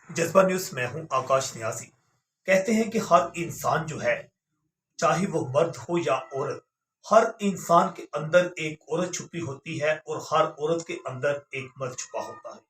जज्बा न्यूज में हूं आकाश न्यासी। कहते हैं कि हर इंसान जो है, चाहे वो मर्द हो या औरत, हर इंसान के अंदर एक औरत छुपी होती है और हर औरत के अंदर एक मर्द छुपा होता है।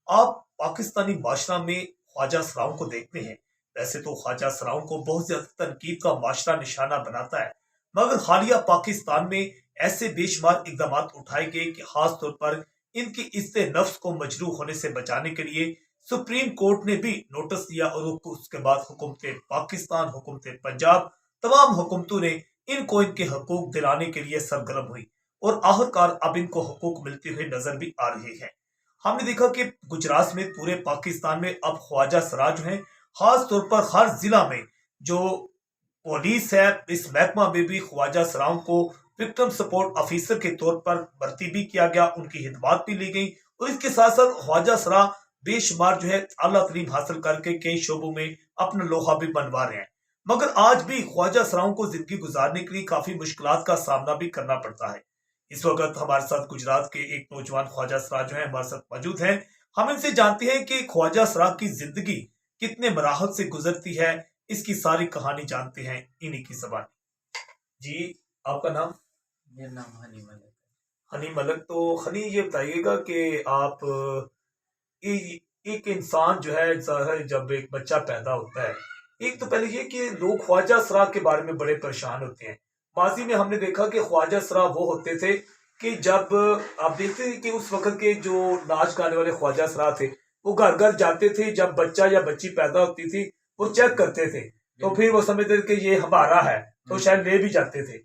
आप पाकिस्तानी माशरा में ख्वाजा सराओं को देखते हैं। वैसे तो ख्वाजा सराओं को बहुत ज्यादा तनकीद का माशरा निशाना बनाता है, मगर हालिया पाकिस्तान में ऐसे बेशुमार इकदाम उठाए गए कि खास तौर पर इनकी इज्जत नफ्स को मजरूह होने से बचाने के लिए सुप्रीम कोर्ट ने भी नोटिस दिया और उसके बाद हुकूमत पाकिस्तान, हुकूमत पंजाब, तमाम हुकूमतों ने इनको इनके हकूक दिलाने के लिए सरगर्म हुई और आखिरकार अब इनको हकूक मिलते हुए नजर भी आ रहे हैं। हमने देखा कि गुजरात में, पूरे पाकिस्तान में अब ख्वाजा सरा जो है, खास तौर पर हर जिला में जो पुलिस है, इस महकमा में भी ख्वाजा सराओं को विक्टिम सपोर्ट ऑफिसर के तौर पर भर्ती भी किया गया, उनकी हिदमात भी ली गई और इसके साथ साथ ख्वाजा सरा बेशुमार जो है आला तरीम हासिल करके कई शोबों में अपना लोहा भी बनवा रहे हैं। मगर आज भी ख्वाजा सराओं को जिंदगी गुजारने के लिए काफी मुश्किलात का सामना भी करना पड़ता है। इस वक्त हमारे साथ गुजरात के एक नौजवान ख्वाजा सरा जो है हमारे साथ मौजूद हैं। हम इनसे जानते हैं कि ख्वाजा सरा की जिंदगी कितने मराहल से गुजरती है, इसकी सारी कहानी जानते हैं इन्हीं की जबान। जी, आपका नाम? मेरा नाम हनी मलिक हनी मलक। तो हनी, ये बताइएगा कि आप एक इंसान जो है, जब एक बच्चा पैदा होता है, एक तो पहले ये कि लोग ख्वाजा सरा के बारे में बड़े परेशान होते हैं। माजी में हमने देखा कि ख्वाजा सरा वो होते थे कि जब आप देखते हैं कि उस वक्त के जो नाच गाने वाले ख्वाजा सरा थे, वो घर घर जाते थे, जब बच्चा या बच्ची पैदा होती थी वो चेक करते थे, तो फिर वो समझते थे कि ये हमारा है, तो शायद ले भी जाते थे।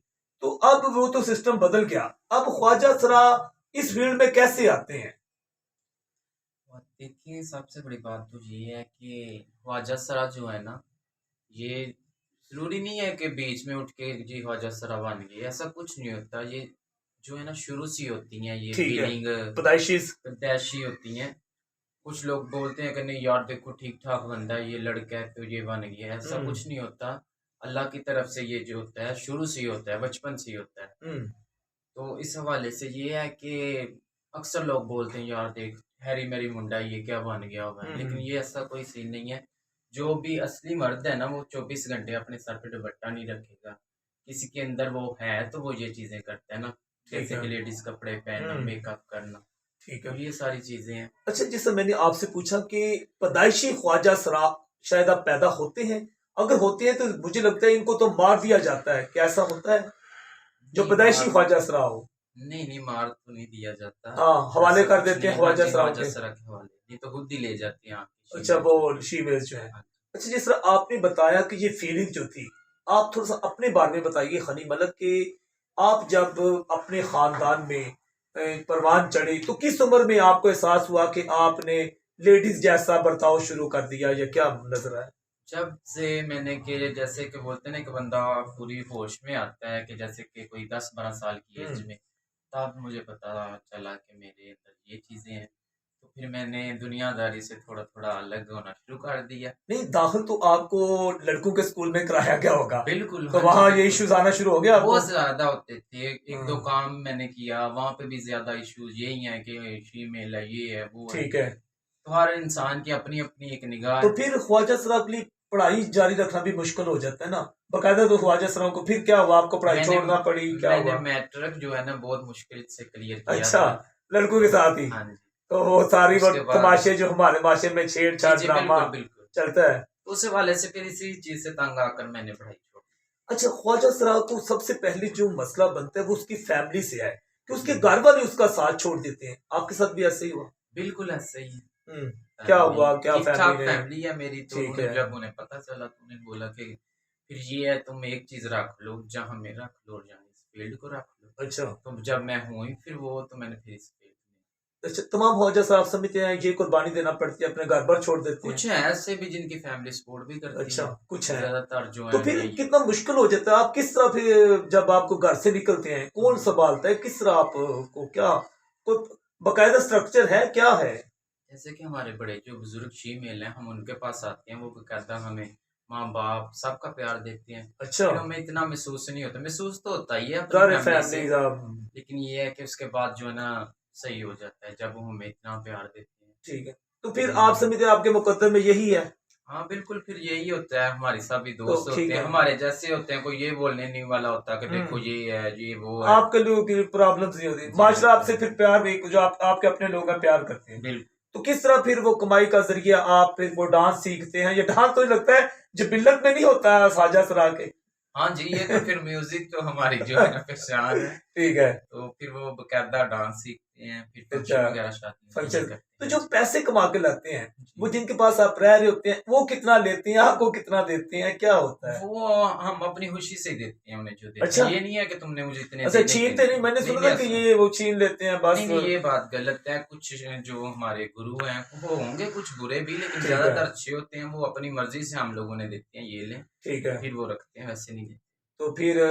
तो अब वो तो सिस्टम बदल गया। अब ख्वाजा सरा इस फील्ड में कैसे आते हैं? और देखिए, सबसे बड़ी बात तो ये है कि ख्वाजा सरा जो है ना, ये जरूरी नहीं है कि बीच में उठ के जी ख्वाजा सरा बन गए, ऐसा कुछ नहीं होता। ये जो है ना, शुरू से होती हैं ये ठीक है, फीलिंग, पैदाइशी। पैदाइशी होती हैं। कुछ लोग बोलते हैं कि नहीं यार देखो ठीक ठाक बंदा है, ये लड़का है तो ये बन गया, ऐसा हम्म। कुछ नहीं होता। अल्लाह की तरफ से ये जो होता है शुरू से ही होता है, बचपन से ही होता है। हम्म। तो इस हवाले से ये है कि अक्सर लोग बोलते हैं यार देख हैरी मैरी मुंडा ये क्या बन गया होगा, लेकिन ये ऐसा कोई सीन नहीं है। जो भी असली मर्द है ना, वो 24 घंटे अपने सर पे दुपट्टा नहीं रखेगा। किसी के अंदर वो है तो वो ये चीजें करता है ना, ठीक जैसे है। कि लेडीज कपड़े पहनना, मेकअप करना, ठीक तो है। ये सारी चीजें हैं। अच्छा, जैसे मैंने आपसे पूछा कि पैदाइशी ख्वाजा सरा शायद आप पैदा होते हैं, अगर होते हैं तो मुझे लगता है इनको तो मार दिया जाता है, क्या ऐसा होता है जो नहीं पैदाइशी मार, ख्वाजा सरा हो? नहीं नहीं मार तो नहीं दिया जाता, हाँ, हवाले ऐसा कर कुछ देते नहीं हैं है। हाँ ख्वाजा जी, सराओं ख्वाजा के। सरा के हवाले, ये तो खुद ही ले जाती हैं आपकी अच्छा, शीमेल वो जो है। शीमेल जो है। हाँ जी। अच्छा, जिस तरह आपने बताया कि ये फीलिंग जो थी, आप थोड़ा सा अपने बारे में बताइए हनी मलक के। आप जब अपने खानदान में परवान चढ़े तो किस उम्र में आपको एहसास हुआ कि आपने लेडीज जैसा बर्ताव शुरू कर दिया, या क्या नजर आया? जब से मैंने कि जैसे कि बोलते हैं ना कि बंदा पूरी होश में आता है, कि जैसे कि कोई 10-12 साल की एज हम्म। में, तब मुझे पता चला कि मेरे अंदर ये चीज़ें हैं। तो फिर मैंने दुनियादारी से थोड़ा थोड़ा अलग होना शुरू कर दिया। नहीं, दाखिल तो आपको लड़कों के स्कूल में कराया गया होगा, बिल्कुल, तो हाँ जी, वहां ये बिल्कुल। इश्यूज आना शुरू हो गया आपको? बहुत ज़्यादा होते थे, एक दो हाँ। काम मैंने किया, वहाँ पे भी ज़्यादा इश्यूज यही हैं कि फीमेल है, ये है, वो है। ठीक है। तो हर इंसान की अपनी अपनी एक निगाह तो है। फिर ख्वाजा सरा के लिए पढ़ाई जारी रखना भी मुश्किल हो जाता है ना, बकायदा। तो ख्वाजा सराओं को फिर क्या हुआ, आपको पढ़ाई मैंने छोड़ना पड़ी, क्या मैंने हुआ? मैट्रिक जो है ना बहुत मुश्किल से क्लियर किया अच्छा, था। लड़कों के तो साथ ही? हाँ जी। तो वो सारी वो उसके बाद तमाशे जो हमारे माशरे में जी छेड़छाड़ जी, ड्रामा बिल्कुल बिल्कुल। चलता है। तो उस हवाले से फिर इसी चीज से तंग आकर मैंने पढ़ाई छोड़ अच्छा, ख्वाजा सरा को सबसे पहले जो मसला बनता है वो उसकी फैमिली से है कि दी। उसके घर वाले उसका साथ छोड़ देते हैं। आपके साथ भी ऐसे ही हुआ? बिल्कुल ऐसे ही है। हम्म। क्या फैमिली हुआ, क्या ठीक फैमिली ठाक ने? फैमिली है मेरी, तो ठीक उन्होंने है। जब उन्हें पता चला तो उन्हें बोला कि फिर ये है, तुम एक चीज रख लो, जहाँ में रख लो और जहाँ इस फील्ड को रख लो। अच्छा। तो जब मैं हुई फिर वो, तो मैंने फिर इस फील्ड में। अच्छा, तमाम ख्वाजा सरा आप समझते हैं ये कुर्बानी देना पड़ती है, अपने घर पर छोड़ देते हैं? कुछ है ऐसे भी जिनकी फैमिली सपोर्ट भी करती अच्छा, है, कुछ है। ज्यादातर जो तो है फिर यही है। कितना मुश्किल हो जाता है, आप किस तरह फिर जब आपको घर से निकलते हैं कौन संभालता है, किस तरह आपको, क्या कोई बकायदा स्ट्रक्चर है, क्या है? जैसे कि हमारे बड़े जो बुजुर्ग फीमेल हैं, हम उनके पास आते हैं, वो कहता हमें माँ बाप सबका प्यार देते हैं। अच्छा। फिर हमें इतना महसूस नहीं होता, महसूस तो होता ही है अपनी सारे फैमिली से, फैमिली। लेकिन ये है कि उसके बाद जो है ना सही हो जाता है जब वो हमें इतना प्यार देते हैं। ठीक है। तो फिर आप समझते हैं आपके मुकद्दर में यही है? हाँ बिल्कुल, फिर यही होता है, हमारे साथ भी दोस्त ठीक होते हैं है। हमारे जैसे होते हैं, कोई ये बोलने नहीं वाला होता कि देखो हम्म। ये है ये वो है। आपके लोगों की प्रॉब्लम्स नहीं होती, जी माशरा बिल्कुल आपसे फिर प्यार भी, जो आपके अपने लोग हैं प्यार करते हैं। बिल्कुल। तो किस तरह फिर वो कमाई का जरिया आप फिर वो डांस सीखते हैं? ये डांस तो लगता है जिबिल्लत में नहीं होता है साजा सरा के। हाँ जी, ये तो फिर म्यूजिक तो हमारी जो है ना पहचान है। ठीक है। तो फिर वो बकायदा डांस सीखते हैं, फिर अच्छा, फंक्शन वगैरह शादी में ये फंक्शन। करते तो हैं जो जी। पैसे कमा के लाते हैं, वो जी। जिनके पास आप रह रहे होते हैं, वो कितना लेते हैं, आपको कितना देते हैं, क्या होता है? वो हम अपनी खुशी से देते हैं उन्हें जो देते अच्छा। हैं, ये नहीं है कि तुमने मुझे इतने अच्छा, देने के छीनते नहीं? लिए। मैंने नहीं सुना नहीं था कि ऐसा ये वो छीन लेते हैं बस। नहीं नहीं, ये बात गलत है। कुछ जो हमारे गुरु हैं वो होंगे कुछ बुरे भी, लेकिन ठीक है। ज्यादातर अच्छे होते हैं। वो अपनी मर्जी से हम लोगों ने देते हैं, ये लें, ठीक है। फिर वो रखते हैं, वैसे नहीं देते। तो फिर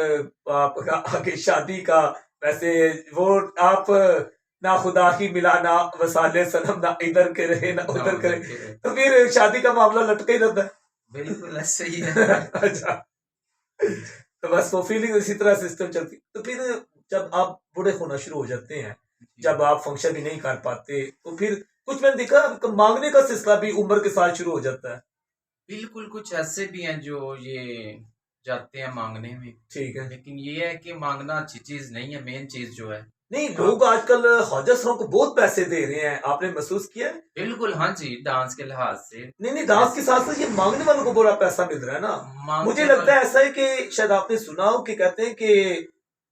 आपका आगे शादी का, वैसे वो आप ना खुदा ही मिला ना वसाले सनम, ना इधर के रहे ना ना उधर करे, उधर के रहे। तो फिर शादी का मामला लटका ही रहता बिल्कुल ऐसे ही है। है। अच्छा। जी तो बस वो फीलिंग इसी तरह सिस्टम चलती। तो फिर जब आप बूढ़े होना शुरू हो जाते हैं, जी। जब आप फंक्शन भी नहीं कर पाते, तो फिर कुछ मैंने देखा मांगने का सिलसिला भी उम्र के साथ शुरू हो जाता है। बिल्कुल, कुछ ऐसे भी हैं जो ये जाते हैं मांगने में, ठीक है। लेकिन ये है कि मांगना अच्छी चीज नहीं है। मेन चीज जो है नहीं, आप लोग आजकल ख्वाजा साहब को बहुत पैसे दे रहे हैं, आपने महसूस किया है? बिल्कुल, हाँ जी, डांस के लिहाज से नहीं नहीं, डांस के साथ साथ ये मांगने वालों को बड़ा पैसा मिल रहा है ना। मुझे मांगने लगता वाले। है ऐसा है कि शायद आपने सुना हो कि कहते हैं कि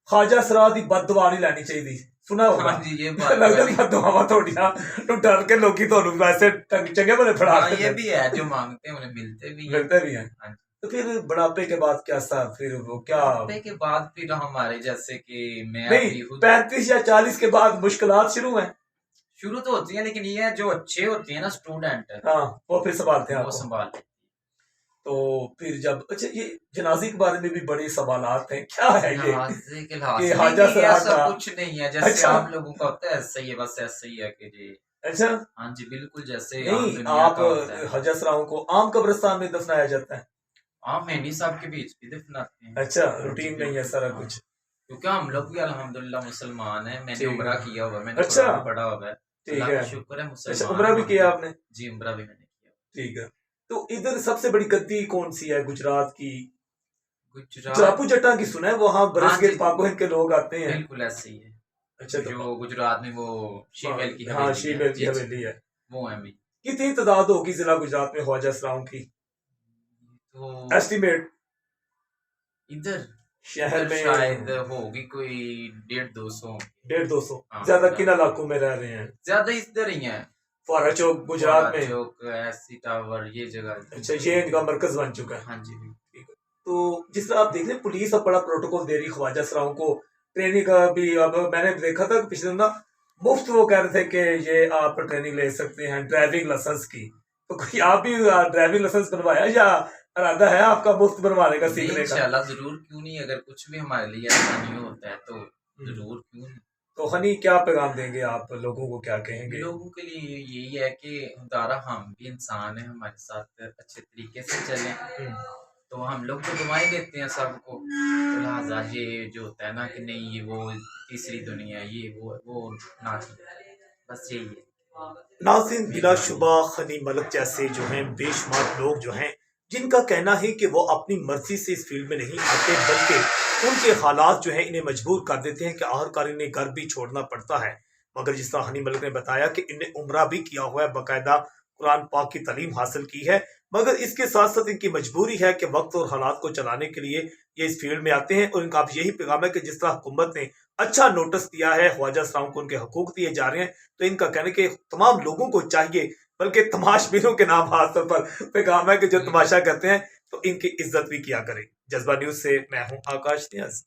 ख्वाजा सराद की बददुआ नहीं लेनी चाहिए, सुना होगा। हाँ जी, ये बात लगता वाली। बददुआ थोड़ियां तो डर के लोग तो वैसे चंगे भले फड़ा हाँ ये भी है, जो मांगते हैं उन्हें मिलते भी हैं। मिलते भी हैं। हाँ जी। तो फिर बुढ़ापे के बाद क्या सा, फिर वो क्या? बुढ़ापे के बाद फिर हमारे जैसे कि मैं नहीं, अभी खुद 35 या 40 के बाद मुश्किलात शुरू हैं। शुरू तो होती है, लेकिन ये है जो अच्छे होते हैं ना स्टूडेंट, हाँ, वो फिर संभालते हैं वो आपको। संभाल लेते तो फिर जब, अच्छा, ये जनाजे के बारे में भी बड़े सवालात हैं, क्या है हैं। ये नवाजे के लिहाज कि से हाजा नहीं, सराह ऐसा का? कुछ नहीं है जैसे अच्छा। आप लोगों का होता है, ऐसा ही है, बस ऐसा ही है कि जी। अच्छा। हाँ जी बिल्कुल, जैसे आम नहीं, दुनिया आप का होता है। हजरत सराहों को आम कब्रिस्तान में दफनाया जाता है? आम मेहंदी साहब के बीच भी दफनाते हैं। अच्छा, हाँ जी रूटीन नहीं है बिल्कुल। सारा हाँ, कुछ। क्योंकि हम लोग भी अल्हम्दुलिल्लाह मुसलमान हैं। मैंने ठीक उम्रा है। किया हुआ है, मैंने अच्छा, कुरान पढ़ा हुआ है। ठीक अल्लाह है। का शुक्र है, अच्छा, मुसलमान उम्रा हैं भी हम किया भी। आपने? जी उम्रा भी मैंने किया। ठीक है। तो इधर सबसे बड़ी गद्दी कौन सी है गुजरात की? गुजरात। जापू जटा की सुना है, वहां हाँ बरसगेट जी पाको इनके लोग आते हैं। बिल्कुल ऐसे ही है। अच्छा, तो जो गुजरात में वो शीमेल की हाँ, हवेली है, शीमेल की जी जी, हवेली है। वो है भी। कितनी तादाद होगी जिला गुजरात में ख्वाजा सराहों की, तो एस्टिमेट? इधर शहर इधर में शायद होगी कोई 150-200। 150-200? हाँ ज्यादा किन ज्यादा इलाकों में रह रहे हैं? ज्यादा इधर ही है। फुहारा चौक गुजरात फुहारा में? चौक, एसी टावर, ये जगह। अच्छा, ये इनका मरकज बन चुका है। हाँ जी ठीक है। तो जिस तरह आप देख रहे हैं, पुलिस अब बड़ा प्रोटोकॉल दे रही है ख्वाजा सराहों को, ट्रेनिंग का भी। अब मैंने देखा था कि पिछले दिन ना मुफ्त वो कह रहे थे कि ये आप ट्रेनिंग ले सकते हैं ड्राइविंग लाइसेंस की। तो कोई आप भी ड्राइविंग लाइसेंस बनवाया, या इरादा है आपका मुफ्त बनवाने का, नहीं, सीखने का? इंशाल्लाह जरूर, क्यों नहीं। अगर कुछ भी हमारे लिए आसानी होता है तो जरूर, क्यों नहीं। तो हनी, क्या पैगाम देंगे आप लोगों को, क्या कहेंगे? लोगों के लिए यही है कि दारा हम भी इंसान है, हमारे साथ अच्छे तरीके से चलें। हम्म। तो हम लोग तो दुआएं देते हैं सबको, तो लिहाजा ये जो होता है ना कि नहीं ये वो तीसरी दुनिया, ये वो ना की, बस यही है। नाज़रीन, मेरी बिलाशुबा खनी मलिक जैसे जो हैं बेशुमार लोग जो हैं, जिनका कहना है कि वो अपनी मर्जी से इस फील्ड में नहीं आते, बल्कि उनके हालात जो हैं इन्हें मजबूर कर देते हैं कि आखिरकार इन्हें घर भी छोड़ना पड़ता है। मगर जिस तरह हनी मलिक ने बताया कि इन्हें उम्रा भी किया हुआ है, बाकायदा कुरान पाक की तालीम हासिल की है, मगर इसके साथ साथ इनकी मजबूरी है कि वक्त और हालात को चलाने के लिए ये इस फील्ड में आते हैं। और इनका अब यही पैगाम है कि जिस तरह हुकूमत ने अच्छा नोटिस दिया है, ख्वाजा सराहों को उनके हकूक दिए जा रहे हैं, तो इनका कहना है कि तमाम लोगों को चाहिए, बल्कि तमाशबीनों के नाम खासतौर पर पैगाम है कि जो तमाशा करते हैं तो इनकी इज्जत भी किया करें। जज्बा न्यूज से मैं हूं आकाश नियाज।